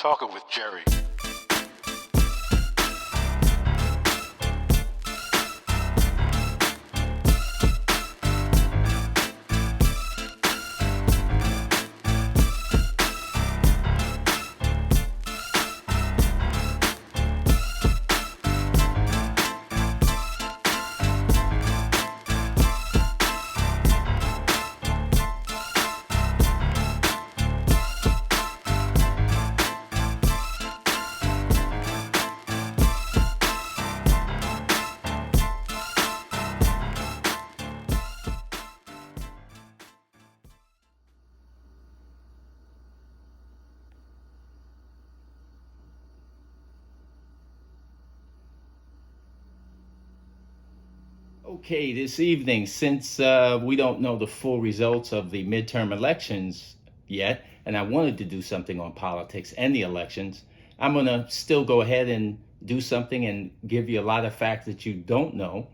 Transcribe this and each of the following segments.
Talking with Jerry. Okay, this evening, since we don't know the full results of the midterm elections yet, and I wanted to do something on politics and the elections, I'm going to still go ahead and do something and give you a lot of facts that you don't know,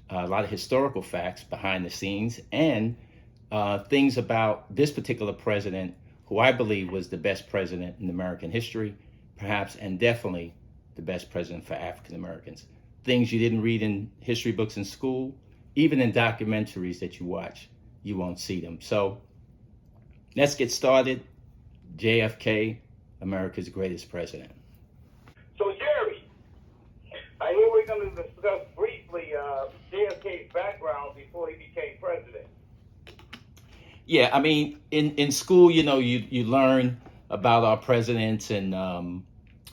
a lot of historical facts behind the scenes, and things about this particular president, who I believe was the best president in American history, perhaps, and definitely the best president for African Americans. Things you didn't read in history books in school, even in documentaries that you watch, you won't see them. So let's get started. JFK, America's greatest president. So, Jerry, I hear we're going to discuss briefly JFK's background before he became president. Yeah, I mean, in school, you learn about our presidents and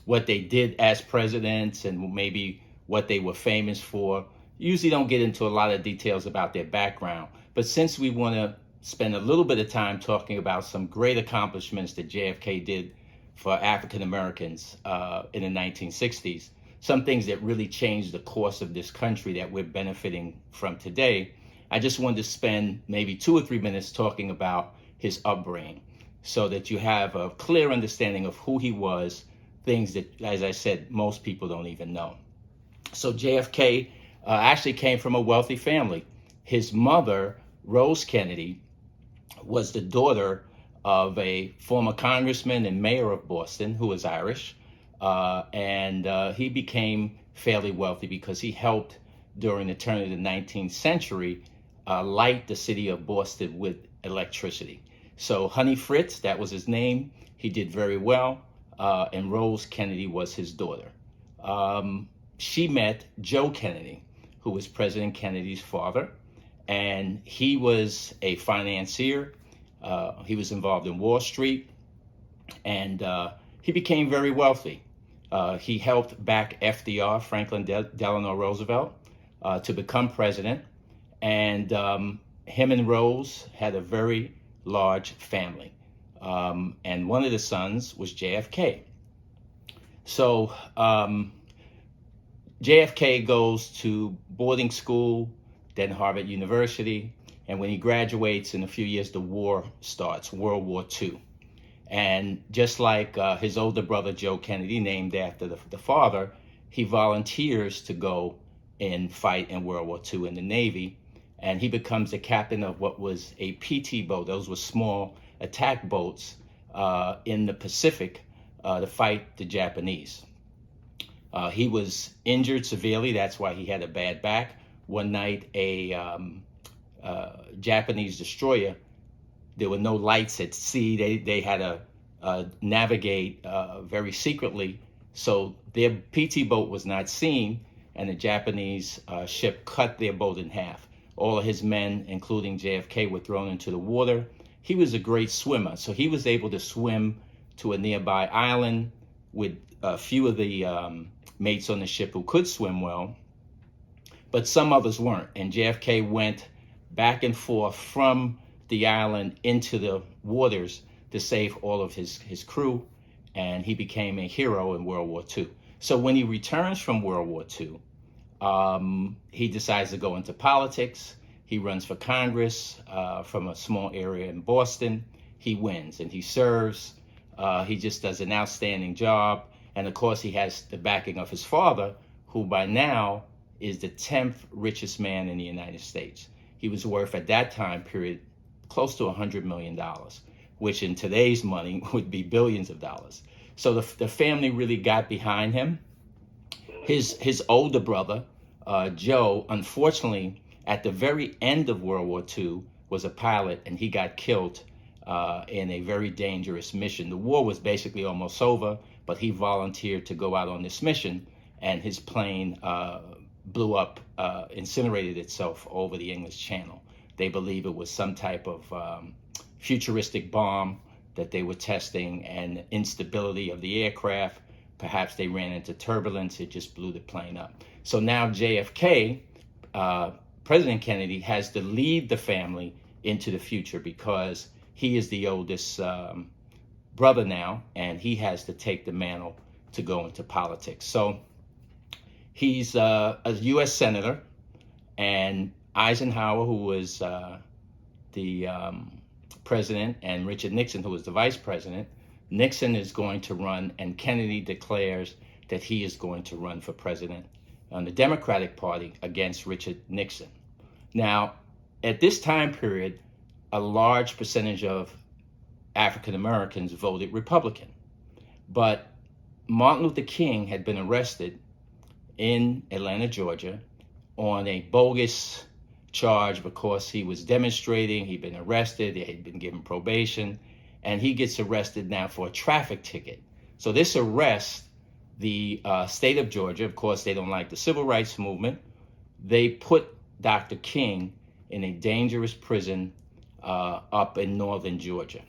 what they did as presidents and maybe what they were famous for. Usually don't get into a lot of details about their background. But since we want to spend a little bit of time talking about some great accomplishments that JFK did for African Americans in the 1960s, some things that really changed the course of this country that we're benefiting from today, I just wanted to spend maybe 2 or 3 minutes talking about his upbringing so that you have a clear understanding of who he was, things that, as I said, most people don't even know. So JFK actually came from a wealthy family. His mother, Rose Kennedy, was the daughter of a former congressman and mayor of Boston who was Irish. And he became fairly wealthy because he helped during the turn of the 19th century light the city of Boston with electricity. So Honey Fritz, that was his name. He did very well. And Rose Kennedy was his daughter. She met Joe Kennedy, who was President Kennedy's father, and he was a financier. He was involved in Wall Street, and he became very wealthy. He helped back FDR, Franklin Delano Roosevelt, to become president, and him and Rose had a very large family, and one of the sons was JFK. So JFK goes to boarding school, then Harvard University, and when he graduates in a few years, the war starts, World War II. And just like his older brother, Joe Kennedy, named after the father, he volunteers to go and fight in World War II in the Navy, and he becomes the captain of what was a PT boat. Those were small attack boats in the Pacific to fight the Japanese. He was injured severely. That's why he had a bad back. One night, a Japanese destroyer, there were no lights at sea. They had to navigate very secretly. So their PT boat was not seen, and the Japanese ship cut their boat in half. All of his men, including JFK, were thrown into the water. He was a great swimmer, so he was able to swim to a nearby island with a few of the mates on the ship who could swim well, but some others weren't. And JFK went back and forth from the island into the waters to save all of his crew, and he became a hero in World War II. So when he returns from World War II, he decides to go into politics. He runs for Congress from a small area in Boston. He wins and he serves. He just does an outstanding job. And of course, he has the backing of his father, who by now is the 10th richest man in the United States. He was worth at that time period close to $100 million, which in today's money would be billions of dollars. So the family really got behind him. His older brother, Joe, unfortunately, at the very end of World War II, was a pilot, and he got killed in a very dangerous mission. The war was basically almost over, but he volunteered to go out on this mission, and his plane blew up, incinerated itself over the English Channel. They believe it was some type of futuristic bomb that they were testing, and instability of the aircraft. Perhaps they ran into turbulence. It just blew the plane up. So now JFK, President Kennedy, has to lead the family into the future because he is the oldest brother now, and he has to take the mantle to go into politics. So he's a U.S. Senator, and Eisenhower, who was the president, and Richard Nixon, who was the vice president. Nixon is going to run, and Kennedy declares that he is going to run for president on the Democratic Party against Richard Nixon. Now, at this time period, a large percentage of African Americans voted Republican. But Martin Luther King had been arrested in Atlanta, Georgia, on a bogus charge because he was demonstrating. He'd been arrested, he had been given probation, and he gets arrested now for a traffic ticket. So this arrest, the state of Georgia, of course, they don't like the civil rights movement. They put Dr. King in a dangerous prison up in northern Georgia.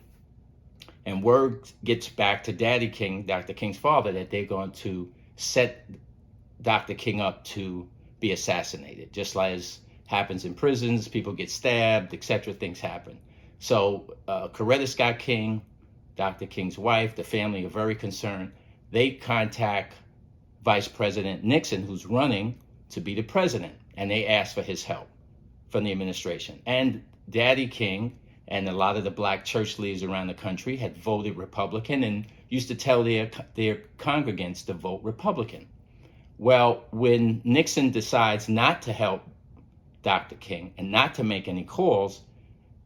And word gets back to Daddy King, Dr. King's father, that they're going to set Dr. King up to be assassinated. Just like as happens in prisons, people get stabbed, etc. Things happen. So Coretta Scott King, Dr. King's wife, the family are very concerned. They contact Vice President Nixon, who's running to be the president, and they ask for his help from the administration. And Daddy King and a lot of the black church leaders around the country had voted Republican and used to tell their congregants to vote Republican. Well, when Nixon decides not to help Dr. King and not to make any calls,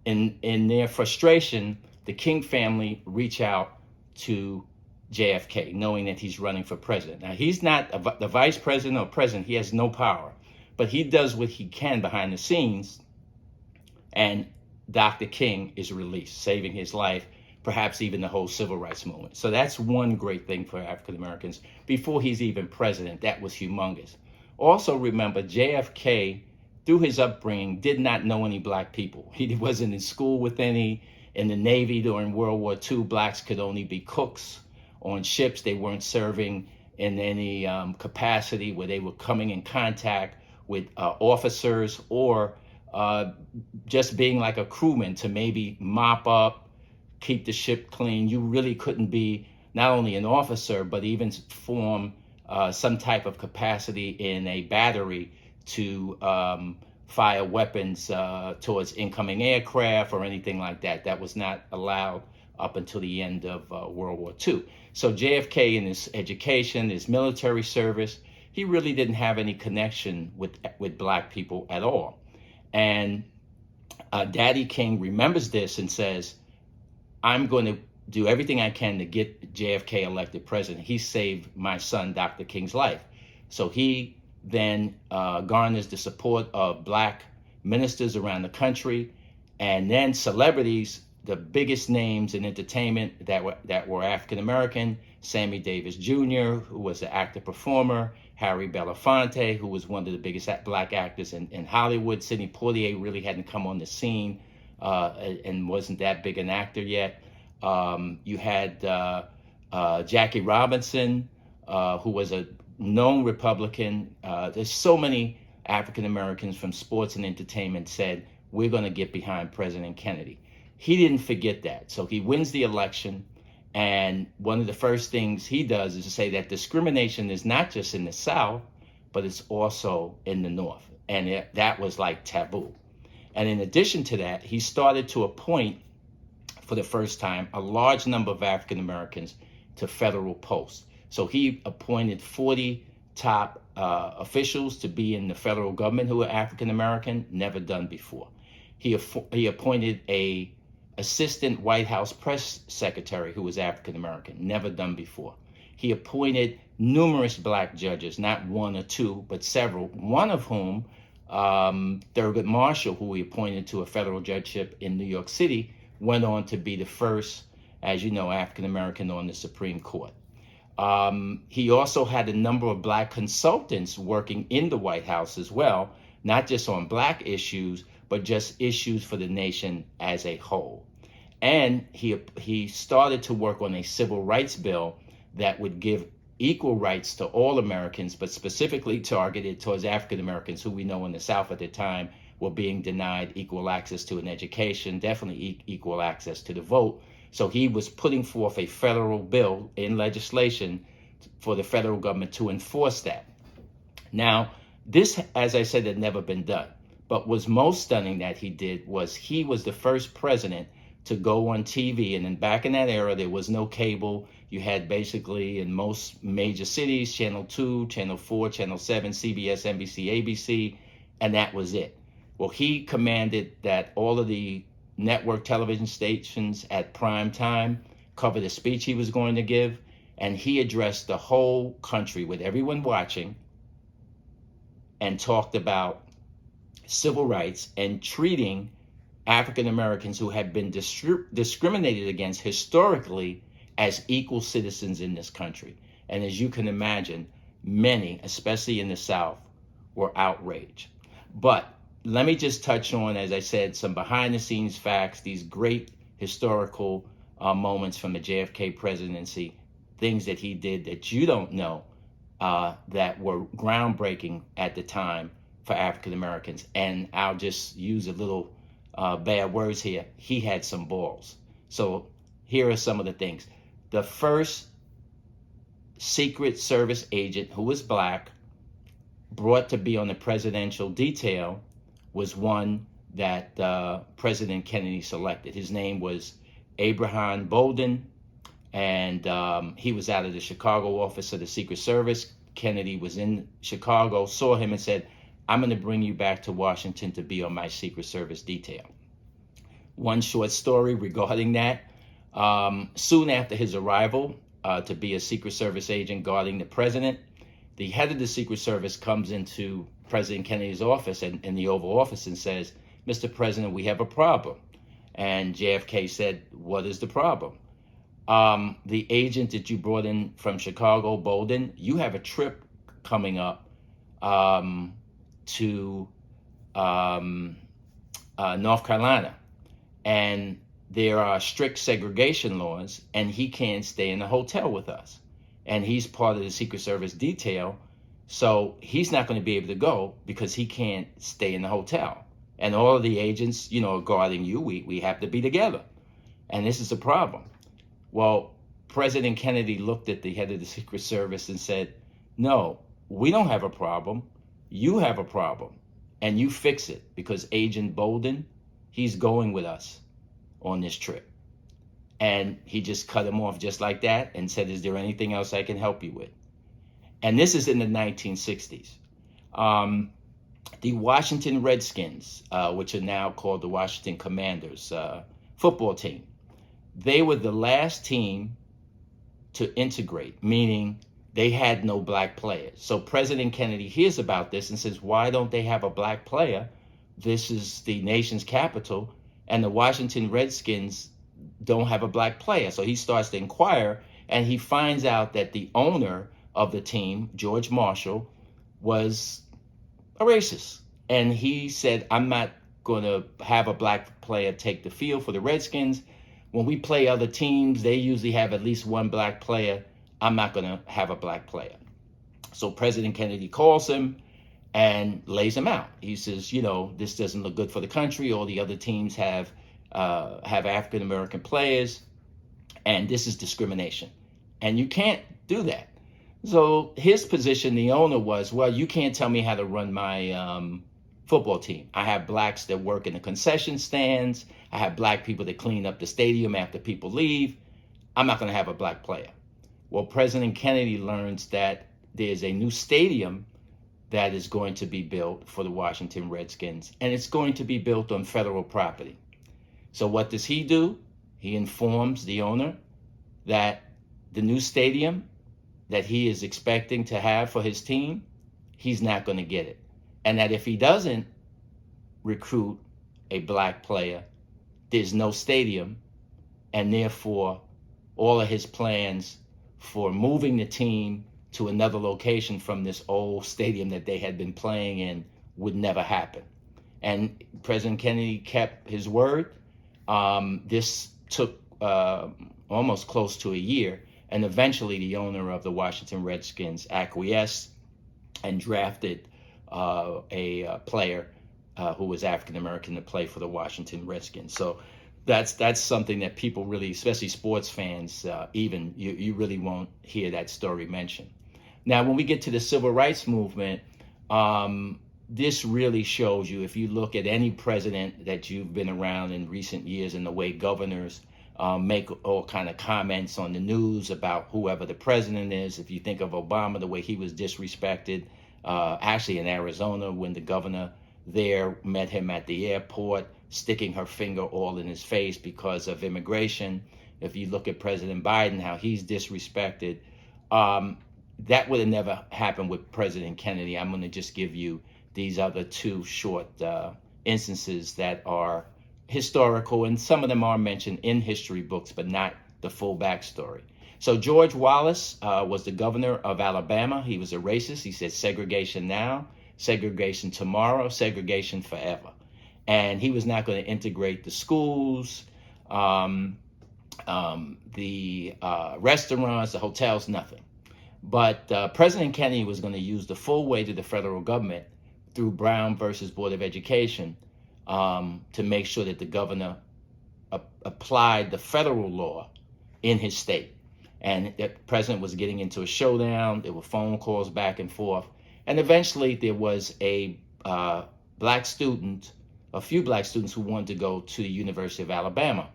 in their frustration, the King family reach out to JFK, knowing that he's running for president. Now, he's not the vice president or president. He has no power, but he does what he can behind the scenes, and Dr. King is released, saving his life, perhaps even the whole civil rights movement. So that's one great thing for African Americans. Before he's even president, that was humongous. Also remember, JFK, through his upbringing, did not know any black people. He wasn't in school with any. In the Navy during World War II, blacks could only be cooks on ships. They weren't serving in any capacity where they were coming in contact with officers, or just being like a crewman to maybe mop up, keep the ship clean. You really couldn't be not only an officer, but even form some type of capacity in a battery to fire weapons towards incoming aircraft or anything like that. That was not allowed up until the end of World War II. So JFK, in his education, his military service, he really didn't have any connection with black people at all. And Daddy King remembers this and says, I'm going to do everything I can to get JFK elected president. He saved my son, Dr. King's life. So he then garners the support of black ministers around the country, and then celebrities. The biggest names in entertainment that were African American: Sammy Davis Jr., who was an actor performer; Harry Belafonte, who was one of the biggest black actors in Hollywood. Sidney Poitier really hadn't come on the scene and wasn't that big an actor yet. You had Jackie Robinson, who was a known Republican. There's so many African Americans from sports and entertainment said, we're going to get behind President Kennedy. He didn't forget that. So he wins the election. And one of the first things he does is to say that discrimination is not just in the South, but it's also in the North. And that was like taboo. And in addition to that, he started to appoint, for the first time, a large number of African Americans to federal posts. So he appointed 40 top officials to be in the federal government who were African American, never done before. He appointed a assistant White House press secretary who was African American, never done before. He appointed numerous black judges, not one or two, but several, one of whom, Thurgood Marshall, who he appointed to a federal judgeship in New York City, went on to be the first, as you know, African American on the Supreme Court. He also had a number of black consultants working in the White House as well, not just on black issues, but just issues for the nation as a whole. And he started to work on a civil rights bill that would give equal rights to all Americans, but specifically targeted towards African Americans, who we know in the South at the time were being denied equal access to an education, definitely equal access to the vote. So he was putting forth a federal bill in legislation for the federal government to enforce that. Now, this, as I said, had never been done. But what's most stunning that he did was he was the first president to go on TV. And then back in that era, there was no cable. You had basically in most major cities, Channel 2, Channel 4, Channel 7, CBS, NBC, ABC, and that was it. Well, he commanded that all of the network television stations at prime time covered a speech he was going to give, and he addressed the whole country with everyone watching and talked about civil rights and treating African Americans who had been discriminated against historically as equal citizens in this country. And as you can imagine, many, especially in the South, were outraged. But let me just touch on, as I said, some behind the scenes facts, these great historical moments from the JFK presidency, things that he did that you don't know that were groundbreaking at the time for African Americans. And I'll just use a little bad words here. He had some balls. So here are some of the things. The first Secret Service agent who was black brought to be on the presidential detail was one that President Kennedy selected. His name was Abraham Bolden, and he was out of the Chicago office of the Secret Service. Kennedy was in Chicago, saw him and said, I'm going to bring you back to Washington to be on my Secret Service detail. One short story regarding that. Soon after his arrival to be a Secret Service agent guarding the president, the head of the Secret Service comes into President Kennedy's office and in the Oval Office and says, Mr. President, we have a problem. And JFK said, what is the problem? The agent that you brought in from Chicago, Bolden, you have a trip coming up to North Carolina. And there are strict segregation laws, and he can't stay in the hotel with us. And he's part of the Secret Service detail, so he's not going to be able to go because he can't stay in the hotel. And all of the agents, are guarding you. We have to be together. And this is a problem. Well, President Kennedy looked at the head of the Secret Service and said, no, we don't have a problem. You have a problem. And you fix it, because Agent Bolden, he's going with us on this trip. And he just cut him off just like that and said, is there anything else I can help you with? And this is in the 1960s. The Washington Redskins, which are now called the Washington Commanders football team, they were the last team to integrate, meaning they had no black players. So President Kennedy hears about this and says, why don't they have a black player? This is the nation's capital, and the Washington Redskins don't have a black player. So he starts to inquire, and he finds out that the owner of the team, George Marshall, was a racist. And he said, I'm not going to have a black player take the field for the Redskins. When we play other teams, they usually have at least one black player. I'm not going to have a black player. So President Kennedy calls him and lays him out. He says, this doesn't look good for the country. All the other teams have African-American players, and this is discrimination. And you can't do that. So his position, the owner, was, well, you can't tell me how to run my football team. I have blacks that work in the concession stands. I have black people that clean up the stadium after people leave. I'm not going to have a black player. Well, President Kennedy learns that there's a new stadium that is going to be built for the Washington Redskins, and it's going to be built on federal property. So what does he do? He informs the owner that the new stadium that he is expecting to have for his team, he's not going to get it. And that if he doesn't recruit a black player, there's no stadium, and therefore all of his plans for moving the team to another location from this old stadium that they had been playing in would never happen. And President Kennedy kept his word. This took almost close to a year, and eventually the owner of the Washington Redskins acquiesced and drafted a player who was African American to play for the Washington Redskins. So that's something that people really, especially sports fans, even you really won't hear that story mentioned. Now, when we get to the civil rights movement, this really shows you, if you look at any president that you've been around in recent years, and the way governors make all kind of comments on the news about whoever the president is. If you think of Obama, the way he was disrespected, actually in Arizona, when the governor there met him at the airport, sticking her finger all in his face because of immigration. If you look at President Biden, how he's disrespected, that would have never happened with President Kennedy. I'm going to just give you these other two short instances that are historical, and some of them are mentioned in history books, but not the full backstory. So George Wallace was the governor of Alabama. He was a racist. He said segregation now, segregation tomorrow, segregation forever. And he was not going to integrate the schools, the restaurants, the hotels, nothing. But President Kennedy was going to use the full weight of the federal government through Brown versus Board of Education to make sure that the governor applied the federal law in his state. And the president was getting into a showdown. There were phone calls back and forth. And eventually there was a black student, a few black students who wanted to go to the University of Alabama.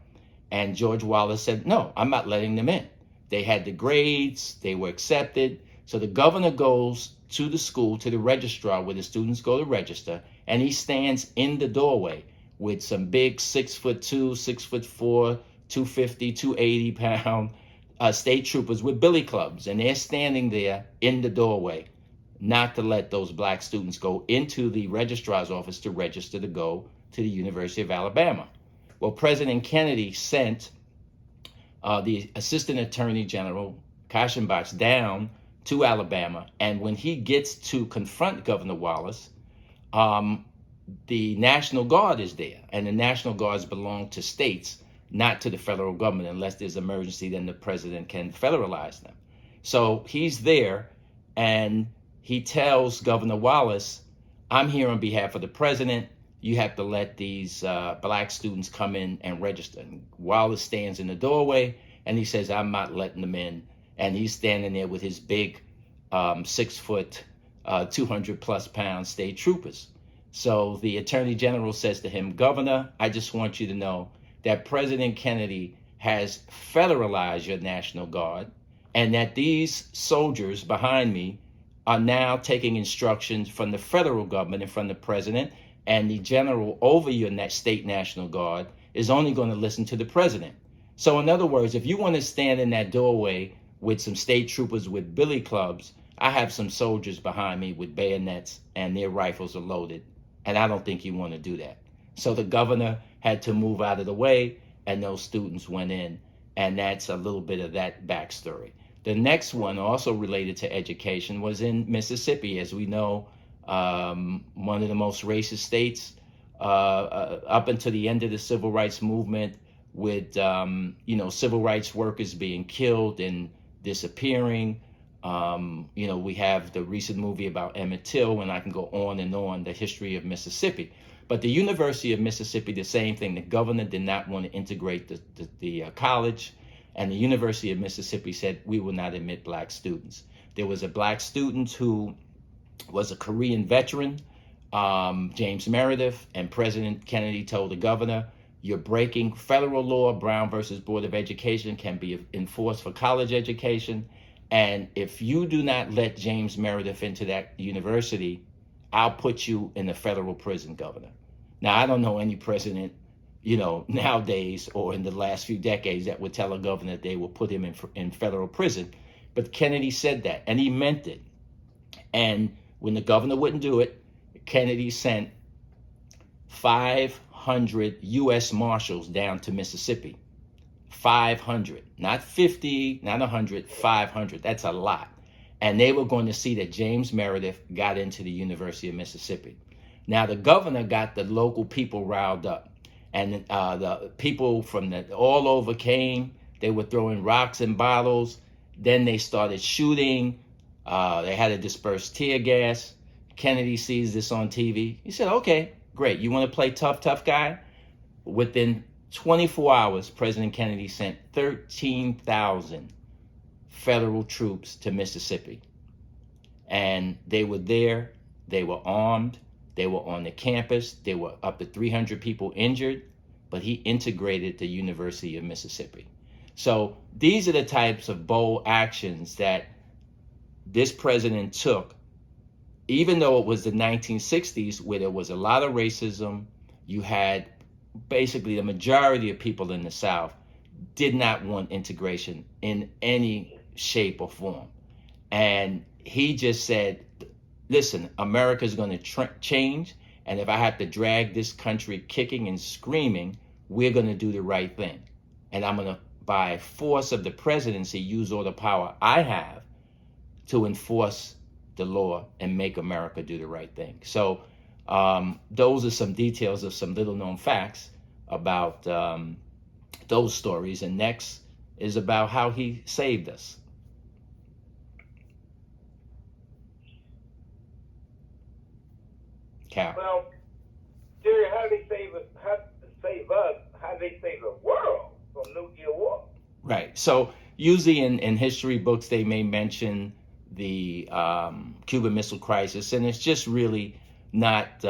And George Wallace said, no, I'm not letting them in. They had the grades, they were accepted. So the governor goes to the school, to the registrar where the students go to register, and he stands in the doorway with some big 6'2", 6'4", 250, 280 pound state troopers with billy clubs. And they're standing there in the doorway not to let those black students go into the registrar's office to register to go to the University of Alabama. Well, President Kennedy sent the Assistant Attorney General, Kashenbach, down to Alabama. And when he gets to confront Governor Wallace, the National Guard is there. And the National Guards belong to states, not to the federal government. Unless there's emergency, then the president can federalize them. So he's there, and he tells Governor Wallace, I'm here on behalf of the president. You have to let these black students come in and register. And Wallace stands in the doorway, and he says, I'm not letting them in. And he's standing there with his big 6 foot, 200 plus pound state troopers. So the Attorney General says to him, Governor, I just want you to know that President Kennedy has federalized your National Guard, and that these soldiers behind me are now taking instructions from the federal government and from the president, and the general over your state National Guard is only going to listen to the president. So in other words, if you want to stand in that doorway with some state troopers with billy clubs, I have some soldiers behind me with bayonets, and their rifles are loaded, and I don't think you want to do that. So the governor had to move out of the way, and those students went in, and that's a little bit of that backstory. The next one, also related to education, was in Mississippi. As we know, one of the most racist states up until the end of the civil rights movement, with civil rights workers being killed and disappearing. We have the recent movie about Emmett Till, and I can go on and on, the history of Mississippi. But the University of Mississippi, the same thing. The governor did not want to integrate the college, and the University of Mississippi said, we will not admit black students. There was a black student who was a Korean veteran, James Meredith, and President Kennedy told the governor, you're breaking federal law. Brown versus Board of Education can be enforced for college education. And if you do not let James Meredith into that university, I'll put you in the federal prison, Governor. Now, I don't know any president, nowadays or in the last few decades that would tell a governor that they will put him in federal prison. But Kennedy said that, and he meant it. And when the governor wouldn't do it, Kennedy sent 500 U.S. Marshals down to Mississippi. 500, not 50, not 100, 500. That's a lot. And they were going to see that James Meredith got into the University of Mississippi. Now, the governor got the local people riled up. And the people from all over came. They were throwing rocks and bottles. Then they started shooting. They had to disperse tear gas. Kennedy sees this on TV. He said, okay, great. You want to play tough guy? Within 24 hours, President Kennedy sent 13,000 federal troops to Mississippi. And they were there. They were armed. They were on the campus. There were up to 300 people injured, but he integrated the University of Mississippi. So these are the types of bold actions that this president took, even though it was the 1960s where there was a lot of racism. You had basically the majority of people in the South did not want integration in any shape or form. And he just said, listen, America's going to change. And if I have to drag this country kicking and screaming, we're going to do the right thing. And I'm going to, by force of the presidency, use all the power I have to enforce the law and make America do the right thing. So those are some details of some little known facts about those stories. And next is about how he saved us. Cal. Well, Jerry, how they save us? How save us? How they save the world from nuclear war? Right. So usually in history books they may mention the Cuban Missile Crisis, and it's just really not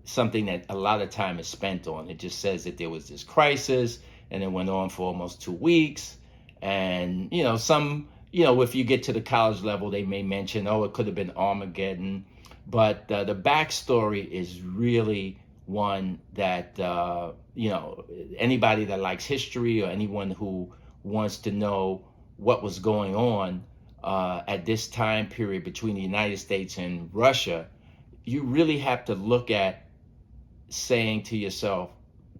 something that a lot of time is spent on. It just says that there was this crisis, and it went on for almost 2 weeks. And if you get to the college level, they may mention, it could have been Armageddon. But the backstory is really one that, anybody that likes history or anyone who wants to know what was going on at this time period between the United States and Russia, you really have to look at saying to yourself,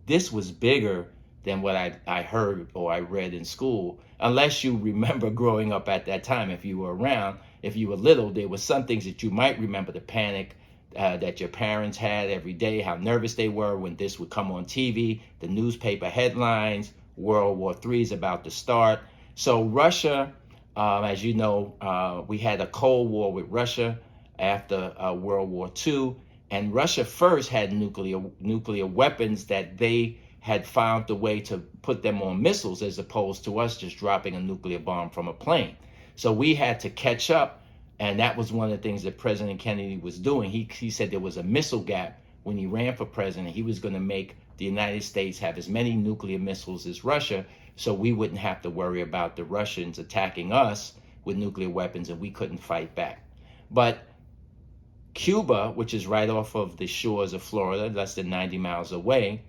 this was bigger than what I heard or I read in school, unless you remember growing up at that time. If you were around, if you were little, there were some things that you might remember, the panic that your parents had every day, how nervous they were when this would come on TV, the newspaper headlines, World War III is about to start. So Russia, as you know, we had a Cold War with Russia after World War II, and Russia first had nuclear weapons that they had found a way to put them on missiles as opposed to us just dropping a nuclear bomb from a plane. So we had to catch up, and that was one of the things that President Kennedy was doing. He said there was a missile gap when he ran for president. He was going to make the United States have as many nuclear missiles as Russia, so we wouldn't have to worry about the Russians attacking us with nuclear weapons and we couldn't fight back. But Cuba, which is right off of the shores of Florida, less than 90 miles away,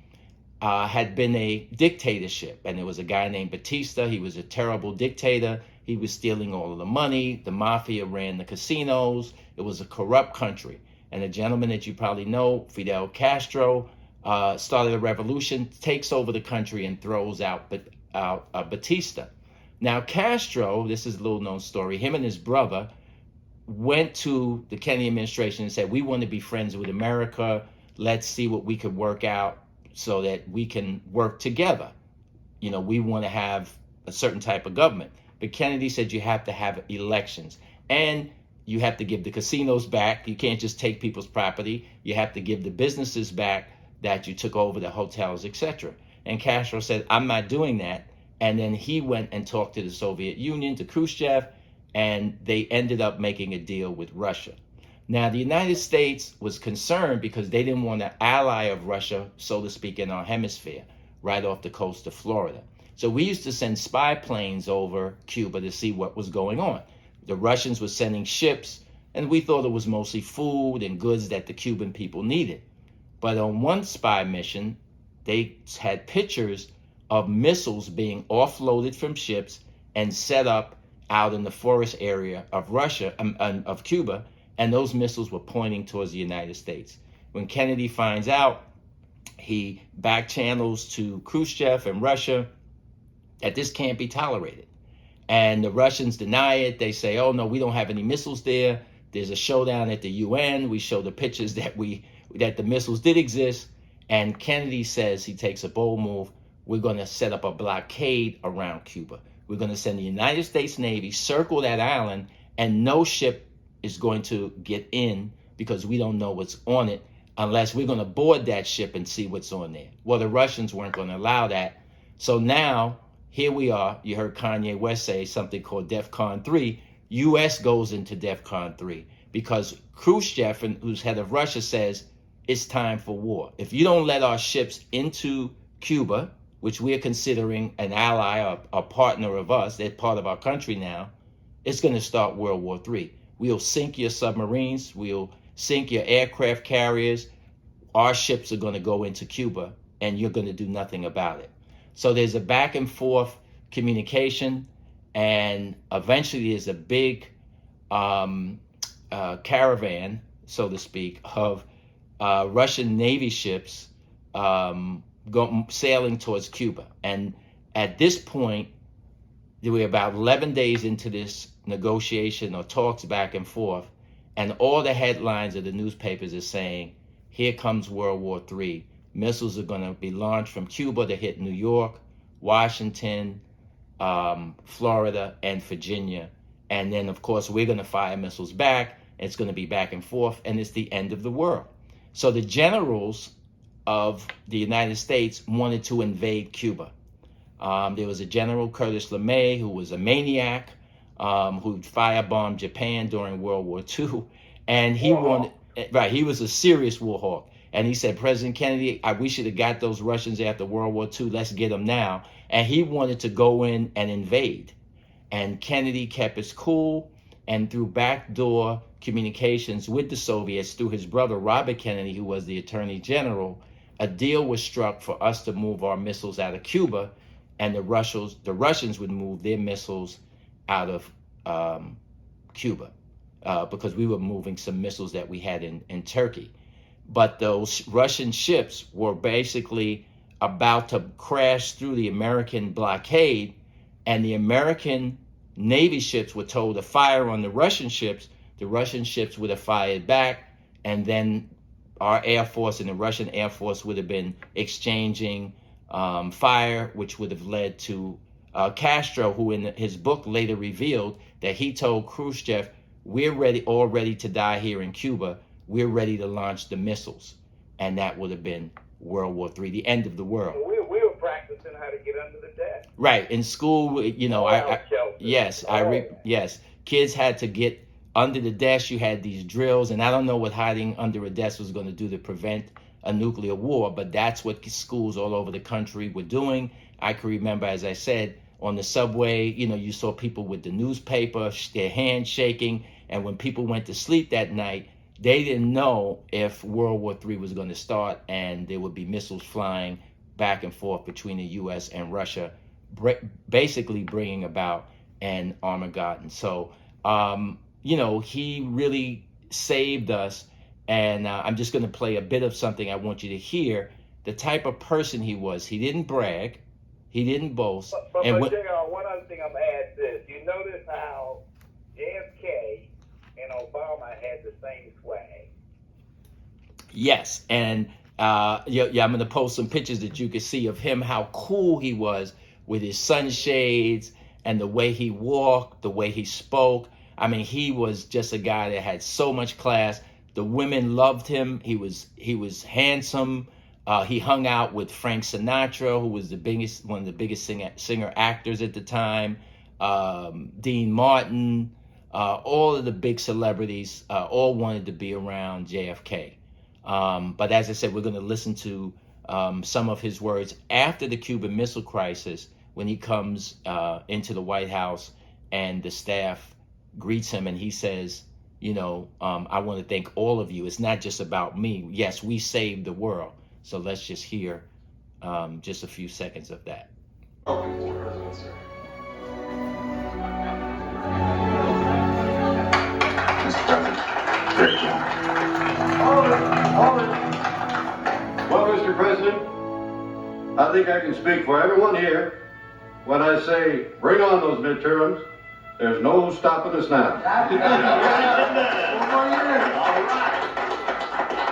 had been a dictatorship. And there was a guy named Batista. He was a terrible dictator. He was stealing all of the money. The mafia ran the casinos. It was a corrupt country. And a gentleman that you probably know, Fidel Castro, started a revolution, takes over the country, and throws out Batista. Now, Castro, this is a little known story, him and his brother went to the Kennedy administration and said, we want to be friends with America. Let's see what we could work out so that we can work together. We want to have a certain type of government. But Kennedy said you have to have elections, and you have to give the casinos back. You can't just take people's property. You have to give the businesses back that you took over, the hotels, etc. And Castro said, I'm not doing that. And then he went and talked to the Soviet Union, to Khrushchev, and they ended up making a deal with Russia. Now, the United States was concerned because they didn't want an ally of Russia, so to speak, in our hemisphere, right off the coast of Florida. So we used to send spy planes over Cuba to see what was going on. The Russians were sending ships, and we thought it was mostly food and goods that the Cuban people needed. But on one spy mission, they had pictures of missiles being offloaded from ships and set up out in the forest area of Russia, of Cuba, and those missiles were pointing towards the United States. When Kennedy finds out, he back channels to Khrushchev and Russia that this can't be tolerated. And the Russians deny it. They say, oh no, we don't have any missiles there. There's a showdown at the UN. We show the pictures that the missiles did exist. And Kennedy says, he takes a bold move. We're going to set up a blockade around Cuba. We're going to send the United States Navy, circle that island, and no ship is going to get in because we don't know what's on it unless we're going to board that ship and see what's on there. Well, the Russians weren't going to allow that. So now, here we are. You heard Kanye West say something called DEFCON 3. U.S. goes into DEFCON 3 because Khrushchev, who's head of Russia, says it's time for war. If you don't let our ships into Cuba, which we are considering an ally or a partner of us, they're part of our country now, it's going to start World War III. We'll sink your submarines. We'll sink your aircraft carriers. Our ships are going to go into Cuba, and you're going to do nothing about it. So there's a back and forth communication, and eventually there's a big caravan, so to speak, of Russian Navy ships sailing towards Cuba. And at this point, we're about 11 days into this negotiation or talks back and forth, and all the headlines of the newspapers are saying, here comes World War III. Missiles are going to be launched from Cuba to hit New York, Washington, Florida, and Virginia. And then, of course, we're going to fire missiles back. It's going to be back and forth, and it's the end of the world. So the generals of the United States wanted to invade Cuba. There was a General Curtis LeMay who was a maniac, who firebombed Japan during World War II, and he wanted, right, he was a serious war hawk. And he said, President Kennedy, we should have got those Russians after World War II. Let's get them now. And he wanted to go in and invade. And Kennedy kept his cool, and through backdoor communications with the Soviets, through his brother Robert Kennedy, who was the Attorney General, a deal was struck for us to move our missiles out of Cuba, and the Russians would move their missiles out of Cuba, because we were moving some missiles that we had in Turkey. But those Russian ships were basically about to crash through the American blockade, and the American Navy ships were told to fire on the Russian ships. The Russian ships would have fired back, and then our Air Force and the Russian Air Force would have been exchanging fire, which would have led to Castro, who in his book later revealed that he told Khrushchev, we're all ready to die here in Cuba. We're ready to launch the missiles. And that would have been World War III, the end of the world. We were practicing how to get under the desk. Right. In school, you know, yes, kids had to get under the desk. You had these drills, and I don't know what hiding under a desk was going to do to prevent a nuclear war, but that's what schools all over the country were doing. I can remember, as I said, on the subway, you know, you saw people with the newspaper, their hands shaking, and when people went to sleep that night, they didn't know if World War III was going to start, and there would be missiles flying back and forth between the U.S. and Russia, basically bringing about an Armageddon. So, you know, he really saved us, and I'm just going to play a bit of something I want you to hear, the type of person he was. He didn't brag. He didn't boast. But JR, one other thing I'm going to add this. You notice how JFK and Obama had the same swag. Yes, and I'm going to post some pictures that you can see of him, how cool he was with his sunshades and the way he walked, the way he spoke. I mean, he was just a guy that had so much class. The women loved him. He was handsome. He hung out with Frank Sinatra, who was one of the biggest singer actors at the time. Dean Martin. All of the big celebrities all wanted to be around JFK. But as I said, we're going to listen to some of his words after the Cuban Missile Crisis, when he comes into the White House and the staff greets him, and he says, you know, I want to thank all of you. It's not just about me. Yes, we saved the world. So let's just hear just a few seconds of that. Mr. President, great job. Well, Mr. President, I think I can speak for everyone here when I say, bring on those midterms. There's no stopping us now.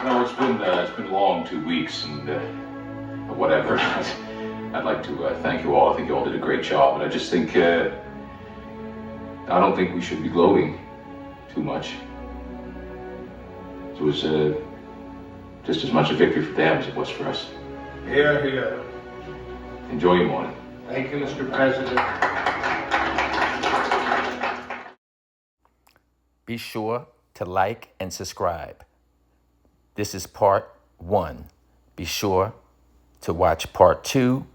No, it's been long 2 weeks, and whatever. I'd like to thank you all. I think you all did a great job, but I just think I don't think we should be gloating too much. It was just as much a victory for them as it was for us. Here, here. Enjoy your morning. Thank you, Mr. President. Be sure to like and subscribe. This is part 1. Be sure to watch part 2,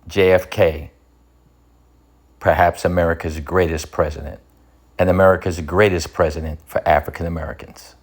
JFK, perhaps America's greatest president, and America's greatest president for African Americans.